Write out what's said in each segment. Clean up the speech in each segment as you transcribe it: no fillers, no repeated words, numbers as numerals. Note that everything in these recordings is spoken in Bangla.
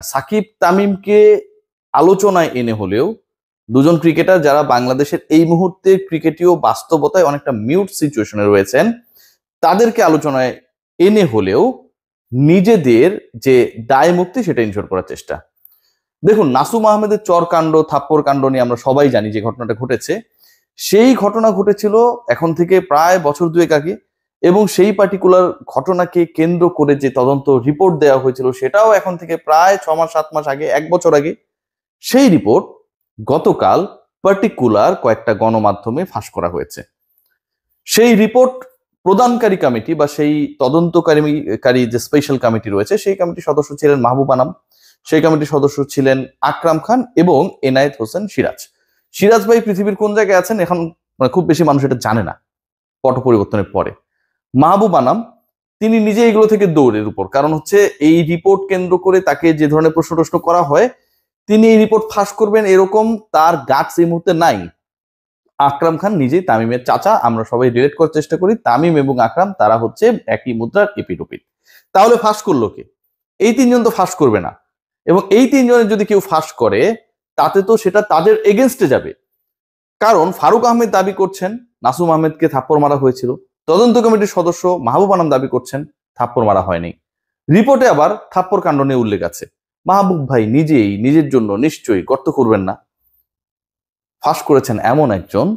সাকিব তামিমকে আলোচনায় এনে হলেও দুজন ক্রিকেটার যারা বাংলাদেশের এই মুহূর্তে ক্রিকেটীয় বাস্তবতায় অনেকটা মিউট সিচুয়েশনে রয়েছেন, তাদেরকে আলোচনায় এনে হলেও নিজেদের যে দায় মুক্তি সেটা ইনশোর করার চেষ্টা। দেখুন, নাসুম আহমেদের চরকাণ্ড থাপ্পড় কাণ্ড নিয়ে আমরা সবাই জানি যে ঘটনাটা ঘটেছে। সেই ঘটনা ঘটেছিল এখন থেকে প্রায় বছর দুয়েক আগে, এবং সেই পার্টিকুলার ঘটনাকে কেন্দ্র করে যে তদন্ত রিপোর্ট দেওয়া হয়েছিল সেটাও এখন থেকে প্রায় 6 মাস 7 মাস আগে, 1 বছর আগে। সেই রিপোর্ট গতকাল পার্টিকুলার কয়েকটা গণমাধ্যমে ফাঁস করা হয়েছে। সেই রিপোর্ট প্রদানকারী কমিটি বা সেই তদন্তকারী যে স্পেশাল কমিটি রয়েছে, সেই কমিটির সদস্য ছিলেন মাহবুব আনাম, সেই কমিটির সদস্য ছিলেন আকরাম খান এবং এনায়েত হোসেন সিরাজ। সিরাজ ভাই পৃথিবীর কোন জায়গায় আছেন এখন খুব বেশি মানুষ এটা জানে না পট পরিবর্তনের পরে। মাহবুব আনাম তিনি নিজে এগুলো থেকে দৌড়ের উপর, কারণ হচ্ছে এই রিপোর্ট কেন্দ্র করে তাকে যে ধরনের প্রশ্ন করা হয়, তিনি এই রিপোর্ট ফাঁস করবেন এরকম তার গাটস এই মুহূর্তে নাই। আকরাম খান নিজেই তামিমের চাচা, আমরা সবাই রিলেট করার চেষ্টা করি তামিম এবং আকরাম তারা হচ্ছে একই মুদ্রার এপিঠ ওপিঠ। তাহলে ফাঁস করলো কে? এই তিনজন তো ফাঁস করবে না, এবং এই তিনজনের যদি কেউ ফাঁস করে তাতে তো সেটা তাদের এগেনস্টে যাবে। কারণ ফারুক আহমেদ দাবি করছেন নাসুম আহমেদকে থাপ্পড় মারা হয়েছিল, তদন্ত কমিটির সদস্য মাহবুব আনাম দাবি করছেন থাপ্পড় মারা হয়নি। রিপোর্টে আবার থাপ্পড় কাণ্ড নিয়ে উল্লেখ আছে। মাহবুব ভাই নিজেই নিজের জন্য নিশ্চয়ই গর্ত করবেন না। ফাঁস করেছেন এমন একজন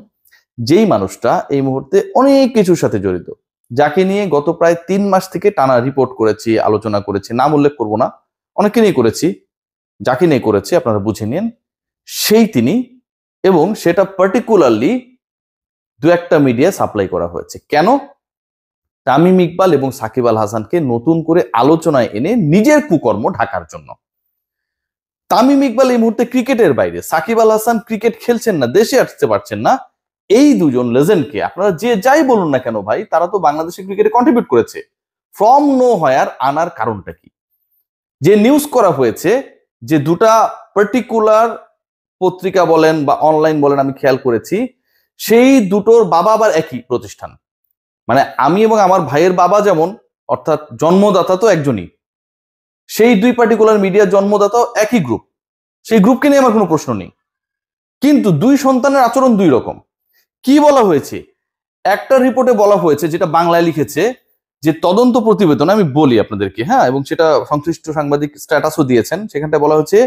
যেই মানুষটা এই মুহূর্তে অনেক কিছুর সাথে জড়িত, যাকে নিয়ে গত প্রায় 3 মাস থেকে টানা রিপোর্ট করেছি, আলোচনা করেছি, নাম উল্লেখ করব না, অনেকে নিয়ে করেছি, যাকে নিয়ে করেছি আপনারা বুঝে নিন, সেই তিনি। এবং সেটা পার্টিকুলারলি দু একটা মিডিয়া সাপ্লাই করা হয়েছে। কেন? তামিম ইকবাল এবং সাকিব আল হাসানকে নতুন করে আলোচনায় এনে নিজের কুকর্ম ঢাকার জন্য। তামিম ইকবাল এই মুহূর্তে ক্রিকেটের বাইরে, সাকিব আল হাসান ক্রিকেট খেলছেন না, দেশে আসতে পারছেন না। এই দুজন লেজেন্ডকে আপনারা যে যাই বলুন না কেন ভাই, তারা তো বাংলাদেশের ক্রিকেটে কন্ট্রিবিউট করেছে। ফ্রম নো হোয়ার আনার কারণটা কি? যে নিউজ করা হয়েছে যে দুটা পার্টিকুলার পত্রিকা বলেন বা অনলাইন বলেন, আমি খেয়াল করেছি সেই দুটোর বাবা আবার একই প্রতিষ্ঠান। মানে আমি এবং আমার ভাইয়ের বাবা যেমন, অর্থাৎ জন্মদাতা তো একজনই, সেই দুই পার্টিকুলার মিডিয়ার জন্মদাতাও একই গ্রুপ। সেই গ্রুপকে নিয়ে আমার কোনো প্রশ্ন নেই, কিন্তু দুই সন্তানের আচরণ দুই রকম। কি বলা হয়েছে? একটা রিপোর্টে বলা হয়েছে, যেটা বাংলায় লিখেছে, যে তদন্ত প্রতিবেদন, আমি বলি আপনাদেরকে, হ্যাঁ, এবং সেটা সংশ্লিষ্ট সাংবাদিক স্ট্যাটাসও দিয়েছেন, সেখানটায় বলা হয়েছে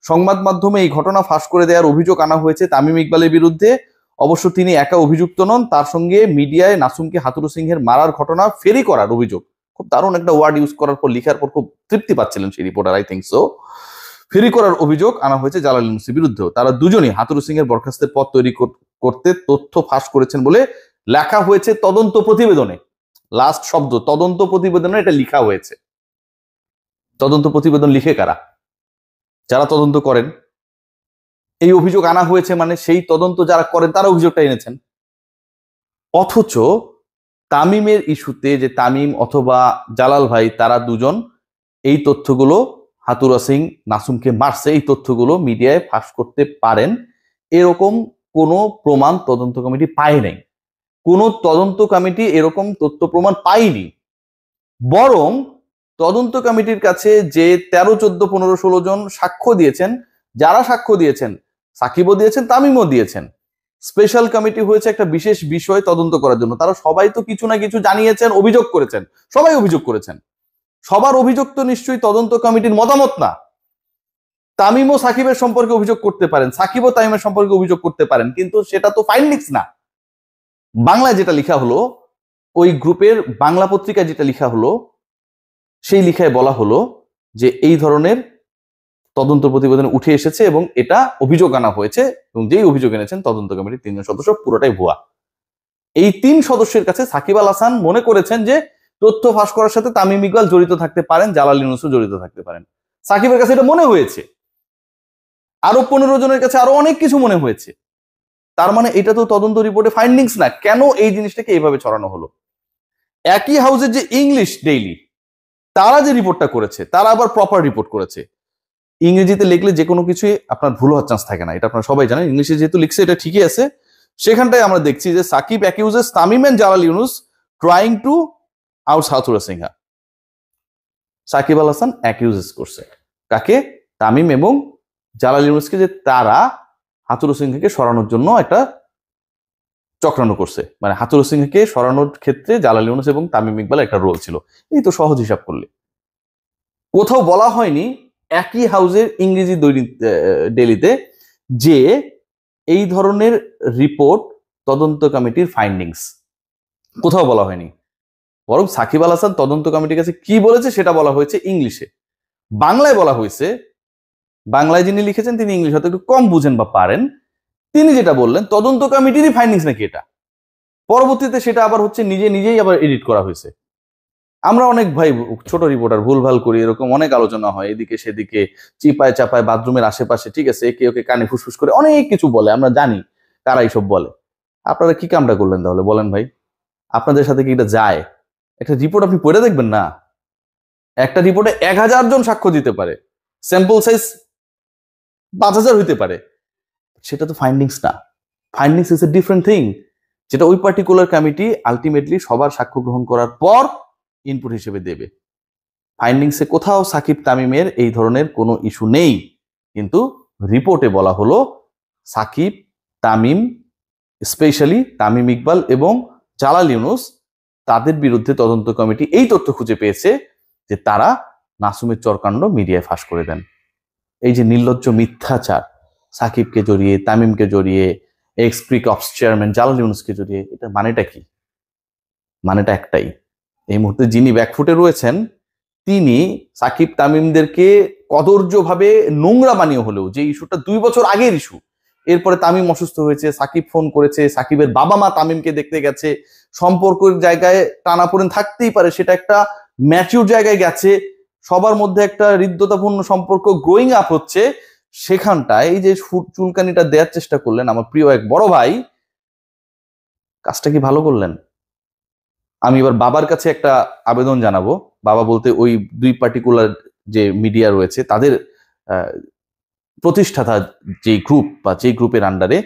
সংবাদ মাধ্যমে এই ঘটনা ফাঁস করে দেওয়ার অভিযোগ আনা হয়েছে তামিম ইকবালের বিরুদ্ধে। অবশ্য তিনি একা অভিযুক্ত নন, তার সঙ্গে মিডিয়ায় নাসুমকে হাতুরু সিংহের মারার ঘটনা ফেরি করার অভিযোগ, খুব দারুণ একটা ওয়ার্ড ইউজ করার পর, লিখার পর খুব তৃপ্তি পাচ্ছিলেন সেই রিপোর্টার, আই থিঙ্ক সো, ফেরি করার অভিযোগ আনা হয়েছে জালাল ইউনুসের বিরুদ্ধেও। তারা দুজনই হাতুরু সিংহের বরখাস্তের পথ তৈরি করতে তথ্য ফাঁস করেছেন বলে লেখা হয়েছে তদন্ত প্রতিবেদনে। লাস্ট শব্দ তদন্ত প্রতিবেদনে এটা লেখা হয়েছে। তদন্ত প্রতিবেদন লিখে কারা? যারা তদন্ত করেন। এই অভিযোগ আনা হয়েছে মানে সেই তদন্ত যারা করেন তারা অভিযোগটা এনেছেন। অথচ তামিমের ইস্যুতে যে তামিম অথবা জালাল ভাই তারা দুজন এই তথ্যগুলো, হাতুরা সিং নাসুমকে মারছে, এই তথ্যগুলো মিডিয়ায় ফাঁস করতে পারেন এরকম কোনো প্রমাণ তদন্ত কমিটি পায় নাই। কোন তদন্ত কমিটি এরকম তথ্য প্রমাণ পায়নি। বরং তদন্ত কমিটির কাছে যে 13, 14, 15, 16 জন সাক্ষ্য দিয়েছেন, যারা সাক্ষ্য দিয়েছেন সাকিবও দিয়েছেন, তামিমও দিয়েছেন। স্পেশাল কমিটি হয়েছে একটা বিশেষ বিষয় তদন্ত করার জন্য। তারা সবাই তো কিছু না কিছু জানিয়েছেন, অভিযোগ করেছেন, সবাই অভিযোগ করেছেন। সবার অভিযোগ তো নিশ্চয়ই তদন্ত কমিটির মতামত না। তামিমও সাকিবের সম্পর্কে অভিযোগ করতে পারেন, সাকিবও তামিমের সম্পর্কে অভিযোগ করতে পারেন, কিন্তু সেটা তো ফাইন্ডিংস না। বাংলায় যেটা লেখা হলো, ওই গ্রুপের বাংলা পত্রিকায় যেটা লেখা হলো, সেই লেখায় বলা হলো যে এই ধরনের তদন্ত প্রতিবেদন উঠে এসেছে এবং এটা অভিযোগ আনা হয়েছে, এবং যেই অভিযোগ এনেছেন তদন্ত কমিটির 3 জন সদস্য পুরোটাই ভুয়া। এই 3 সদস্যের কাছে সাকিব আল হাসান মনে করেছেন যে তথ্য ফাঁস করার সাথে তামিম ইকবাল জড়িত থাকতে পারেন, জালাল ইউনুসও জড়িত থাকতে পারেন। সাকিবের কাছে এটা মনে হয়েছে, আরো 15 জনের কাছে আরো অনেক কিছু মনে হয়েছে। তার মানে এটা তো তদন্ত রিপোর্টে ফাইন্ডিংস না। কেন এই জিনিসটাকে এইভাবে ছড়ানো হলো? একই হাউসের যে ইংলিশ ডেইলি, তারা যে রিপোর্টটা করেছে, তারা আবার প্রপার রিপোর্ট করেছে। ইংরেজিতে লিখলে যে কোনো কিছুই আপনার ভুল হওয়ার চান্স থাকে না, এটা আপনারা সবাই জানেন। ইংলিশে যেহেতু লিখছে এটা ঠিকই আছে। সেখানটায় আমরা দেখছি যে Shakib accuses Tamim and Jalal Yunus trying to out Hathurusingha. Shakib Al Hasan accuses করছে কাকে? তামিম এবং জালাল ইউনুসকে যে তারা হাথুরুস সিংহকে সরানোর জন্য একটা চক্রান্ত করছে, মানে হাথুরুস সিংহকে সরানোর ক্ষেত্রে জালাল ইউনুস এবং তামিম ইকবাল একটা রোল ছিল। এই তো সহজ হিসাব করলে। কোথাও বলা হয়নি একই হাউজের ইংরেজি দৈনিক ডেইলিতে যে এই ধরনের রিপোর্ট তদন্ত কমিটির ফাইন্ডিংস, কোথাও বলা হয়নি। বরং সাকিব আল হাসান তদন্ত কমিটির কাছে কি বলেছে সেটা বলা হয়েছে ইংলিশে। বাংলায় বলা হয়েছে, বাংলায় যিনি লিখেছেন তিনি ইংলিশ হয়তো একটু কম বুঝেন বা পারেন, তিনি যেটা বললেন তদন্ত কমিটিরই ফাইন্ডিংস নাকি এটা। পরবর্তীতে সেটা আবার হচ্ছে নিজেই আবার এডিট করা হয়েছে। আমরা অনেক ভাই ছোট রিপোর্টার ভুলভাল করি, এরকম অনেক আলোচনা হয় এদিকে সেদিকে, চিপায় চাপায় বাথরুমের আশেপাশে, ঠিক আছে, একে ওকে কানে ফুসফুস করে অনেক কিছু বলে, আমরা জানি কারা এইসব বলে। আপনারা কি কামটা করলেন তাহলে বলেন ভাই? আপনাদের সাথে কি এটা যায়? একটা রিপোর্ট আপনি পড়ে দেখবেন না? একটা রিপোর্টে 1000 জন সাক্ষ্য দিতে পারে, স্যাম্পল সাইজ 5000 হইতে পারে, সেটা তো ফাইন্ডিংস না। Findings is a different thing, যেটা ওই পার্টিকুলার কমিটি আলটিমেটলি সবার সাক্ষ্য গ্রহণ করার পর ইনপুট হিসেবে দেবে। ফাইন্ডিংসে কোথাও সাকিব তামিমের এই ধরনের কোনো ইস্যু নেই, কিন্তু রিপোর্টে বলা হলো সাকিব, তামিম, স্পেশালি তামিম ইকবাল এবং জালাল ইউনুস, তাদের বিরুদ্ধে তদন্ত কমিটি এই তথ্য খুঁজে পেয়েছে যে তারা নাসুমের চরকাণ্ড মিডিয়ায় ফাঁস করে দেন। এই যে নির্লজ্জ মিথ্যাচার, সাকিবকে জড়িয়ে, তামিমকে জড়িয়ে, এক্স ক্রিক অপস চেয়ারম্যান জালাল ইউনুসকে জড়িয়ে, এটা মানেটা কি? মানেটা একটাই, এই মুহূর্তে যিনি ব্যাকফুটে রয়েছেন তিনি সাকিব তামিমদেরকে কদর্যভাবে নোংরা বানিয়ে হলেও, যে ইস্যুটা 2 বছর আগের ইস্যু, এরপরে তামিম অসুস্থ হয়েছে, সাকিব ফোন করেছে, সাকিবের বাবা মা তামিমকে দেখতে গেছে, সম্পর্কের জায়গায় টানাপোড়েন থাকতেই পারে, সেটা একটা ম্যাচিউর জায়গায় গেছে, সবার মধ্যে একটা হৃদ্যতাপূর্ণ সম্পর্ক গ্রোয়িং আপ হচ্ছে, সেখানটায় এই যে চুলকানিটা দেওয়ার চেষ্টা করলেন আমার প্রিয় এক বড় ভাই, কাজটা কি ভালো করলেন? আমি এবার বাবার কাছে একটা আবেদন জানাবো, বাবা বলতে ওই 2 পার্টিকুলার যে মিডিয়া রয়েছে তাদের প্রতিষ্ঠাতা যে গ্রুপ বা যে গ্রুপের আন্ডারে,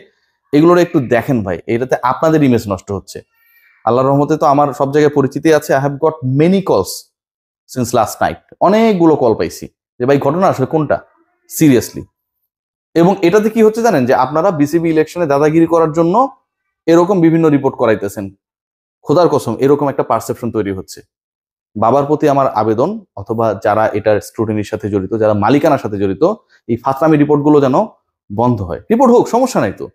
এগুলোর একটু দেখেন ভাই, এটাতে আপনাদের ইমেজ নষ্ট হচ্ছে। আল্লাহর রহমতে তো আমার সব জায়গায় পরিচিতি আছে, আই হ্যাভ গট মেনি কলস সিন্স লাস্ট নাইট, অনেকগুলো কল পাইছি যে ভাই ঘটনা আসলে কোনটা, সিরিয়াসলি। এবং এটাতে কি হচ্ছে জানেন, যে আপনারা বিসিবি ইলেকশনে দাদাগিরি করার জন্য এরকম বিভিন্ন রিপোর্ট করাইতেছেন, খোদার কসম এরকম একটা পারসেপশন তৈরি হচ্ছে। বাবার প্রতি আমার আবেদন, অথবা যারা এটার স্ক্রুটিনির সাথে জড়িত, যারা মালিকানার সাথে জড়িত, এই ফাতরামি রিপোর্টগুলো যেন বন্ধ হয়। রিপোর্ট হোক, সমস্যা নাই তো।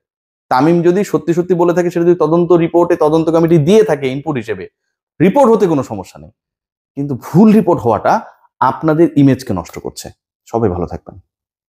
তামিম যদি সত্যি সত্যি বলে থাকে, সেটা যদি তদন্ত রিপোর্টে তদন্ত কমিটি দিয়ে থাকে ইনপুট হিসেবে, রিপোর্ট হতে কোনো সমস্যা নেই। কিন্তু ভুল রিপোর্ট হওয়াটা আপনাদের ইমেজকে নষ্ট করছে। সবাই ভালো থাকবেন।